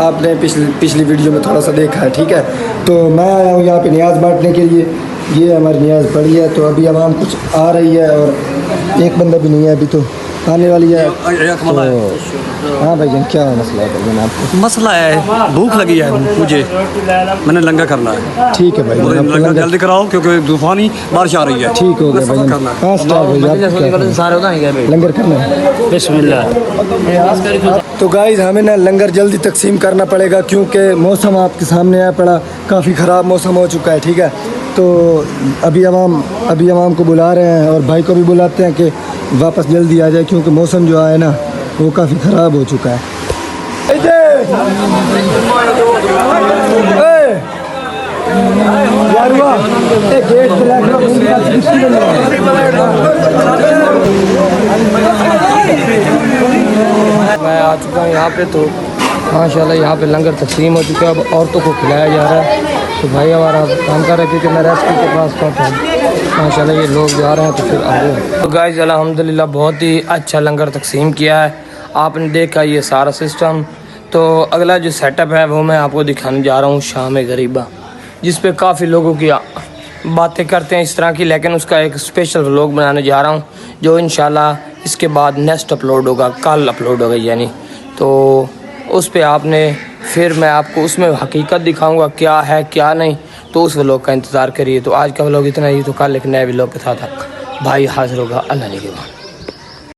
आपने पिछली वीडियो में थोड़ा सा देखा है, ठीक है। तो मैं आया हूँ यहाँ पे न्याज बांटने के लिए, ये हमारी न्याज पड़ी है। तो अभी आवाम कुछ आ रही है और एक बंदा भी नहीं है, अभी तो आने वाली है। तो हाँ भाई जान, क्या मसला है भाई आपको? मसला है, भूख लगी है मुझे, मैंने लंगर करना है। ठीक है भाई, लंगर जल्दी कराओ क्योंकि तूफानी बारिश आ रही है। ठीक हो गया भाई, करना है। हाँ स्टार्ट भाई, लंगर करना है। बिस्मिल्लाह। तो गाइस हमें ना लंगर जल्दी तकसीम करना पड़ेगा क्योंकि मौसम आपके सामने है पड़ा, काफ़ी ख़राब मौसम हो चुका है, ठीक है। तो अभी आवाम को बुला रहे हैं और भाई को भी बुलाते हैं कि वापस जल्दी आ जाए क्योंकि मौसम जो है ना वो काफ़ी ख़राब हो चुका है। मैं आ चुका हूँ यहाँ पे, तो माशाल्लाह यहाँ पे लंगर तकसीम हो चुका है, अब औरतों को खिलाया जा रहा है। तो भाई हमारा काम कर रहे थे कि मैं रेस्क्यू के पास पहुँचा, माशाल्लाह ये लोग जा रहे हैं तो फिर आगे। तो गाइस अल्हम्दुलिल्लाह बहुत ही अच्छा लंगर तकसीम किया है, आपने देखा ये सारा सिस्टम। तो अगला जो सेटअप है वो मैं आपको दिखाने जा रहा हूँ, शाम गरीबा, जिस पे काफ़ी लोगों की बातें करते हैं इस तरह की, लेकिन उसका एक स्पेशल व्लॉग बनाने जा रहा हूँ जो इंशाल्लाह इसके बाद नेक्स्ट अपलोड होगा, कल अपलोड होगा यानी। तो उस पे आपने फिर मैं आपको उसमें हकीकत दिखाऊंगा क्या है क्या नहीं, तो उस व्लॉग का इंतज़ार करिए। तो आज का व्लॉग इतना ही, तो कल एक नए व्लॉग के साथ भाई हाजिर होगा। अल्लाह के बाद।